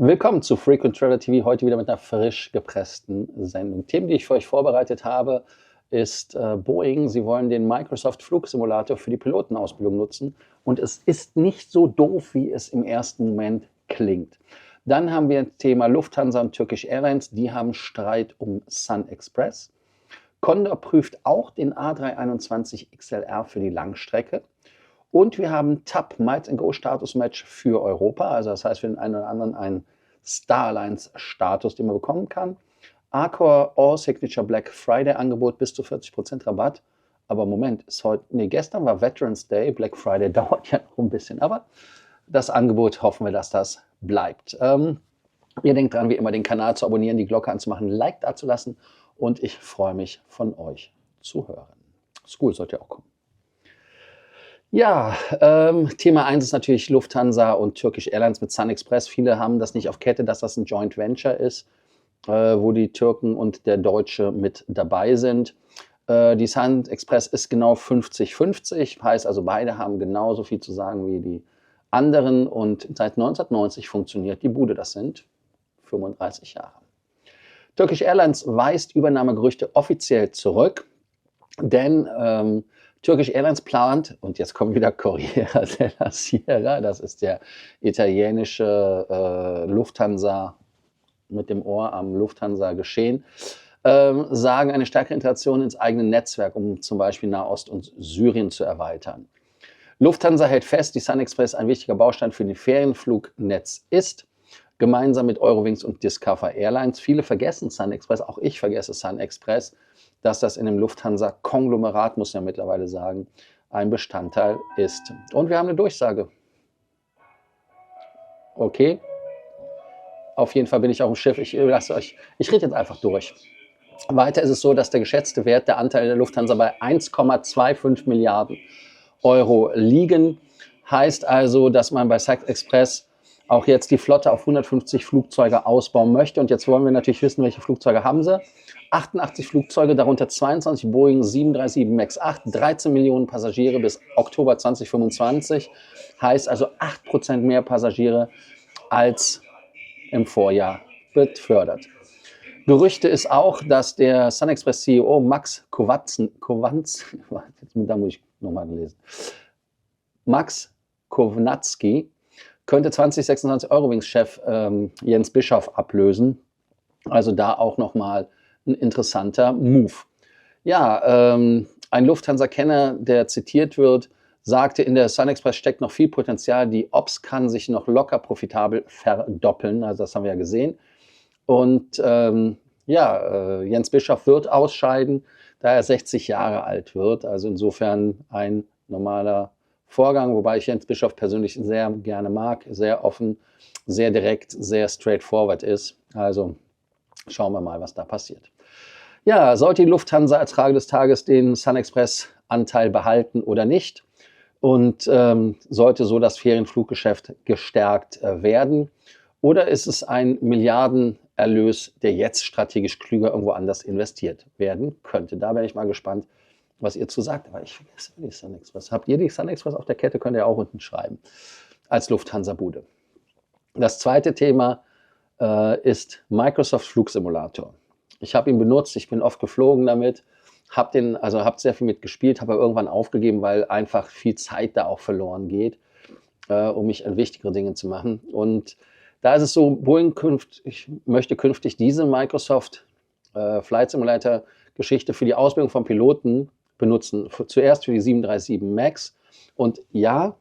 Willkommen zu Frequent Traveler TV, heute wieder mit einer frisch gepressten Sendung. Themen, die ich für euch vorbereitet habe, ist Boeing. Sie wollen den Microsoft Flugsimulator für die Pilotenausbildung nutzen und es ist nicht so doof, wie es im ersten Moment klingt. Dann haben wir das Thema Lufthansa und Turkish Airlines, die haben Streit um Sun Express. Condor prüft auch den A321 XLR für die Langstrecke. Und wir haben TAP, Miles Go Status Match für Europa. Also das heißt für den einen oder anderen einen Star Alliance Status, den man bekommen kann. Accor All Signature Black Friday Angebot bis zu 40% Rabatt. Aber Moment, ist heute, nee, gestern war Veterans Day, Black Friday dauert ja noch ein bisschen. Aber das Angebot hoffen wir, dass das bleibt. Ihr denkt dran, wie immer, den Kanal zu abonnieren, die Glocke anzumachen, ein Like dazulassen. Und ich freue mich, von euch zu hören. School sollte ja auch kommen. Ja, Thema 1 ist natürlich Lufthansa und Turkish Airlines mit Sun Express. Viele haben das nicht auf Kette, dass das ein Joint Venture ist, wo die Türken und der Deutsche mit dabei sind. Die Sun Express ist genau 50-50, heißt also beide haben genauso viel zu sagen wie die anderen und seit 1990 funktioniert die Bude, das sind 35 Jahre. Turkish Airlines weist Übernahmegerüchte offiziell zurück, denn Turkish Airlines plant, und jetzt kommt wieder Corriere della Sera, das ist der italienische Lufthansa mit dem Ohr am Lufthansa-Geschehen, sagen eine stärkere Integration ins eigene Netzwerk, um zum Beispiel Nahost und Syrien zu erweitern. Lufthansa hält fest, die Sun Express ein wichtiger Baustein für den Ferienflugnetz ist, gemeinsam mit Eurowings und Discover Airlines. Viele vergessen Sun Express, auch ich vergesse Sun Express, dass das in dem Lufthansa-Konglomerat, muss man ja mittlerweile sagen, ein Bestandteil ist. Und wir haben eine Durchsage. Okay, auf jeden Fall bin ich auf dem Schiff. Ich rede jetzt einfach durch. Weiter ist es so, dass der geschätzte Wert der Anteile der Lufthansa bei 1,25 Milliarden Euro liegen. Heißt also, dass man bei Sun Express auch jetzt die Flotte auf 150 Flugzeuge ausbauen möchte. Und jetzt wollen wir natürlich wissen, welche Flugzeuge haben sie. 88 Flugzeuge, darunter 22 Boeing 737 MAX 8, 13 Millionen Passagiere bis Oktober 2025. Heißt also 8% mehr Passagiere als im Vorjahr befördert. Gerüchte ist auch, dass der Sun Express CEO Max Kownacki könnte 2026 Eurowings-Chef Jens Bischoff ablösen. Also da auch nochmal ein interessanter Move. Ja, ein Lufthansa-Kenner, der zitiert wird, sagte, in der Sun Express steckt noch viel Potenzial. Die Ops kann sich noch locker profitabel verdoppeln. Also das haben wir ja gesehen. Und Jens Bischoff wird ausscheiden, da er 60 Jahre alt wird. Also insofern ein normaler Vorgang, wobei ich Jens Bischoff persönlich sehr gerne mag, sehr offen, sehr direkt, sehr straightforward ist. Also schauen wir mal, was da passiert. Ja, sollte die Lufthansa Ertrage des Tages den Sun Express Anteil behalten oder nicht? Und sollte so das Ferienfluggeschäft gestärkt werden? Oder ist es ein Milliardenerlös, der jetzt strategisch klüger irgendwo anders investiert werden könnte? Da bin ich mal gespannt, was ihr zu sagt. Aber ich vergesse die Sun Express. Habt ihr die Sun Express auf der Kette? Könnt ihr auch unten schreiben. Als Lufthansa-Bude. Das zweite Thema ist Microsoft Flugsimulator. Ich habe ihn benutzt, ich bin oft geflogen damit, habe sehr viel mitgespielt, habe aber irgendwann aufgegeben, weil einfach viel Zeit da auch verloren geht, um mich an wichtigere Dinge zu machen. Und da ist es so, Boeing möchte künftig diese Microsoft Flight Simulator Geschichte für die Ausbildung von Piloten benutzen. Zuerst für die 737 MAX. Und ja,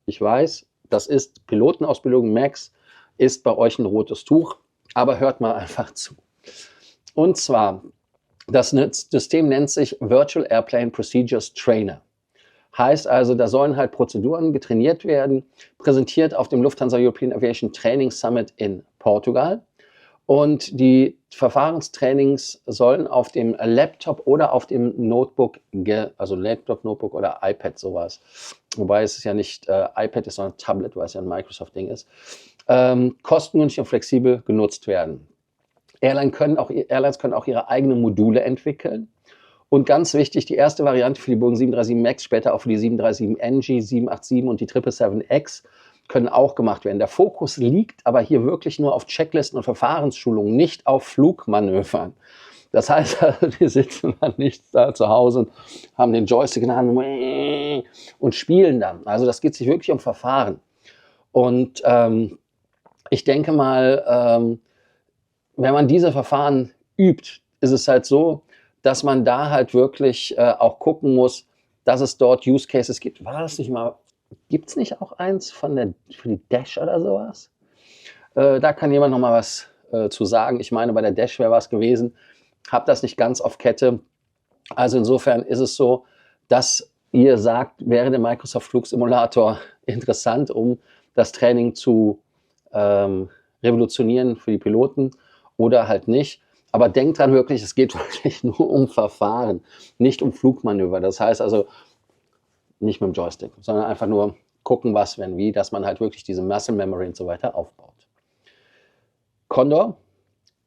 ich weiß, das ist Pilotenausbildung. MAX ist bei euch ein rotes Tuch, aber hört mal einfach zu. Und zwar, das System nennt sich Virtual Airplane Procedures Trainer. Heißt also, da sollen halt Prozeduren getrainiert werden, präsentiert auf dem Lufthansa European Aviation Training Summit in Portugal. Und die Verfahrenstrainings sollen auf dem Laptop oder auf dem Notebook, also Laptop, Notebook oder iPad sowas, wobei es ja nicht iPad ist, sondern Tablet, weil es ja ein Microsoft-Ding ist, kostengünstig und flexibel genutzt werden. Airlines können auch ihre eigenen Module entwickeln. Und ganz wichtig, die erste Variante für die Boeing 737 MAX, später auch für die 737 NG, 787 und die 777X können auch gemacht werden. Der Fokus liegt aber hier wirklich nur auf Checklisten und Verfahrensschulungen, nicht auf Flugmanövern. Das heißt, also, die sitzen dann nicht da zu Hause und haben den Joystick in der Hand und spielen dann. Also das geht sich wirklich um Verfahren. Und ich denke mal, wenn man diese Verfahren übt, ist es halt so, dass man da halt wirklich auch gucken muss, dass es dort Use Cases gibt. War das nicht mal, gibt es nicht auch eins für die Dash oder sowas? Da kann jemand noch mal was zu sagen. Ich meine, bei der Dash wäre was gewesen. Habe das nicht ganz auf Kette. Also insofern ist es so, dass ihr sagt, wäre der Microsoft Flugsimulator interessant, um das Training zu revolutionieren für die Piloten oder halt nicht. Aber denkt dran wirklich, es geht wirklich nur um Verfahren, nicht um Flugmanöver. Das heißt also nicht mit dem Joystick, sondern einfach nur gucken, was, wenn, wie, dass man halt wirklich diese Muscle Memory und so weiter aufbaut. Condor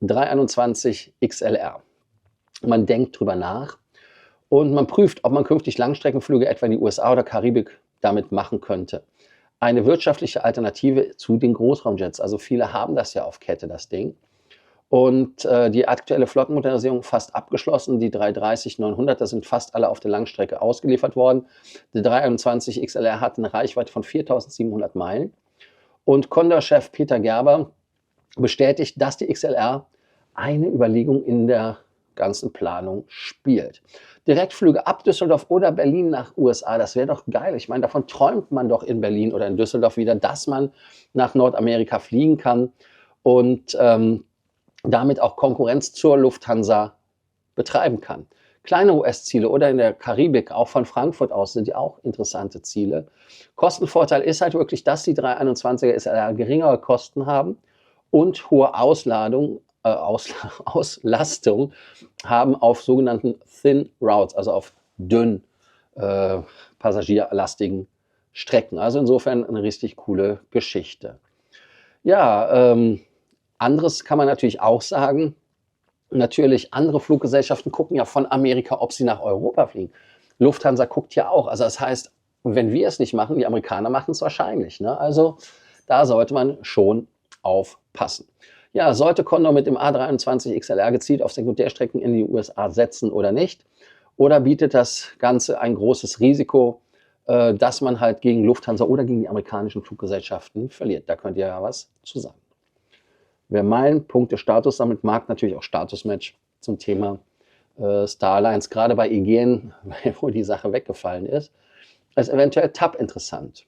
321 XLR. Man denkt drüber nach und man prüft, ob man künftig Langstreckenflüge etwa in die USA oder Karibik damit machen könnte. Eine wirtschaftliche Alternative zu den Großraumjets. Also viele haben das ja auf Kette, das Ding. Und die aktuelle Flottenmodernisierung fast abgeschlossen. Die 330-900, da sind fast alle auf der Langstrecke ausgeliefert worden. Der 321 XLR hat eine Reichweite von 4.700 Meilen. Und Condor-Chef Peter Gerber bestätigt, dass die XLR eine Überlegung in der ganzen Planung spielt. Direktflüge ab Düsseldorf oder Berlin nach USA, das wäre doch geil. Ich meine, davon träumt man doch in Berlin oder in Düsseldorf wieder, dass man nach Nordamerika fliegen kann und damit auch Konkurrenz zur Lufthansa betreiben kann. Kleine US-Ziele oder in der Karibik, auch von Frankfurt aus, sind ja auch interessante Ziele. Kostenvorteil ist halt wirklich, dass die 321er SLR geringere Kosten haben und hohe Auslastung haben auf sogenannten Thin Routes, also auf dünn passagierlastigen Strecken. Also insofern eine richtig coole Geschichte. Ja, anderes kann man natürlich auch sagen. Natürlich, andere Fluggesellschaften gucken ja von Amerika, ob sie nach Europa fliegen. Lufthansa guckt ja auch. Also das heißt, wenn wir es nicht machen, die Amerikaner machen es wahrscheinlich. Ne? Also da sollte man schon aufpassen. Ja, sollte Condor mit dem A321 XLR gezielt auf Sekundärstrecken in die USA setzen oder nicht? Oder bietet das Ganze ein großes Risiko, dass man halt gegen Lufthansa oder gegen die amerikanischen Fluggesellschaften verliert? Da könnt ihr ja was zu sagen. Wer Meilenpunkte Status sammelt, mag natürlich auch Statusmatch zum Thema Star Alliance. Gerade bei Aegean, wo die Sache weggefallen ist eventuell TAP interessant.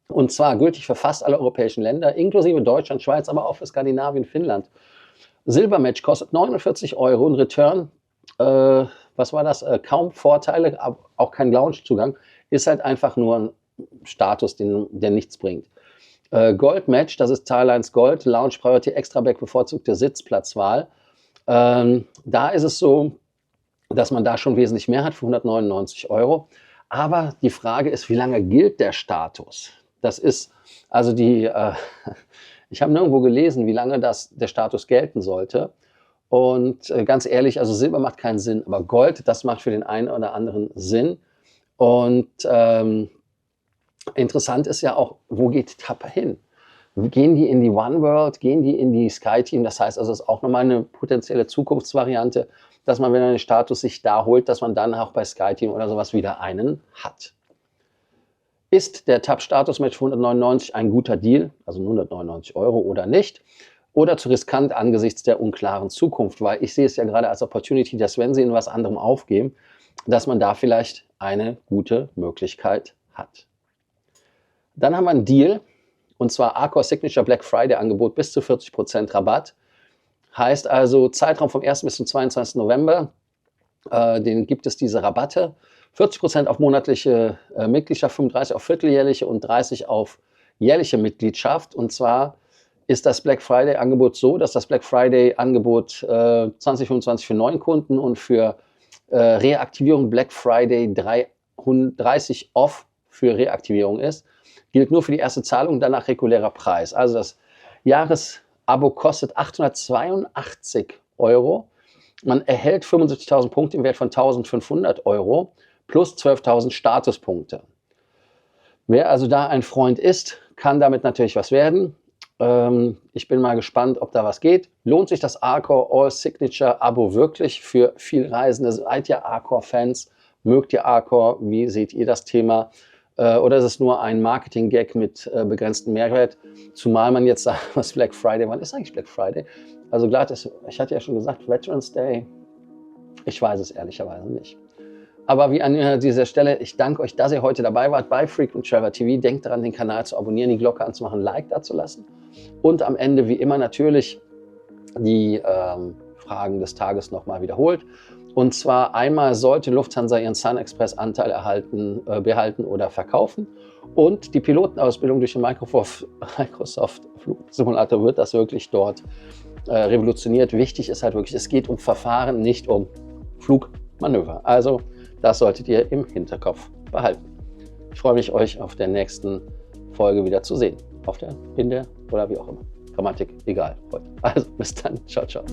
Und zwar gültig für fast alle europäischen Länder, inklusive Deutschland, Schweiz, aber auch für Skandinavien, Finnland. Silbermatch kostet 49 Euro und Return, was war das? Kaum Vorteile, auch kein Loungezugang, ist halt einfach nur ein Status, der nichts bringt. Gold-Match, das ist Star Alliance Gold, Lounge Priority Extra Back, bevorzugte Sitzplatzwahl. Da ist es so, dass man da schon wesentlich mehr hat für 199 Euro. Aber die Frage ist, wie lange gilt der Status? Das ist also ich habe nirgendwo gelesen, wie lange der Status gelten sollte. Und ganz ehrlich, also Silber macht keinen Sinn, aber Gold, das macht für den einen oder anderen Sinn. Und interessant ist ja auch, wo geht TAP hin? Gehen die in die One World, gehen die in die SkyTeam? Das heißt also, es ist auch nochmal eine potenzielle Zukunftsvariante, dass man, wenn man den Status sich da holt, dass man dann auch bei SkyTeam oder sowas wieder einen hat. Ist der TAP-Status mit 199 ein guter Deal, also 199 Euro oder nicht? Oder zu riskant angesichts der unklaren Zukunft? Weil ich sehe es ja gerade als Opportunity, dass wenn Sie in was anderem aufgeben, dass man da vielleicht eine gute Möglichkeit hat. Dann haben wir einen Deal, und zwar Accor Signature Black Friday Angebot bis zu 40% Rabatt. Heißt also Zeitraum vom 1. bis zum 22. November, den gibt es diese Rabatte. 40% auf monatliche Mitgliedschaft, 35% auf vierteljährliche und 30% auf jährliche Mitgliedschaft. Und zwar ist das Black Friday Angebot so, dass das Black Friday Angebot 2025 für Neukunden und für Reaktivierung Black Friday 30 off für Reaktivierung ist. Gilt nur für die erste Zahlung, danach regulärer Preis. Also das Jahresabo kostet 882 Euro. Man erhält 75.000 Punkte im Wert von 1.500 Euro plus 12.000 Statuspunkte. Wer also da ein Freund ist, kann damit natürlich was werden. Ich bin mal gespannt, ob da was geht. Lohnt sich das Arcor All Signature Abo wirklich für viel Reisende? Seid ihr Arcor-Fans? Mögt ihr Arcor? Wie seht ihr das Thema? Oder ist es nur ein Marketing-Gag mit begrenztem Mehrwert? Zumal man jetzt sagt, was Black Friday, wann ist eigentlich Black Friday? Also klar, ich hatte ja schon gesagt, Veterans Day. Ich weiß es ehrlicherweise nicht. Aber wie an dieser Stelle, ich danke euch, dass ihr heute dabei wart bei Frequent Traveler TV. Denkt daran, den Kanal zu abonnieren, die Glocke anzumachen, ein Like dazulassen. Und am Ende, wie immer, natürlich die Fragen des Tages nochmal wiederholt. Und zwar einmal sollte Lufthansa ihren SunExpress-Anteil behalten oder verkaufen. Und die Pilotenausbildung durch den Microsoft Flugsimulator, wird das wirklich dort revolutioniert. Wichtig ist halt wirklich, es geht um Verfahren, nicht um Flugmanöver. Also das solltet ihr im Hinterkopf behalten. Ich freue mich, euch auf der nächsten Folge wieder zu sehen. In der oder wie auch immer. Grammatik, egal. Also bis dann. Ciao, ciao.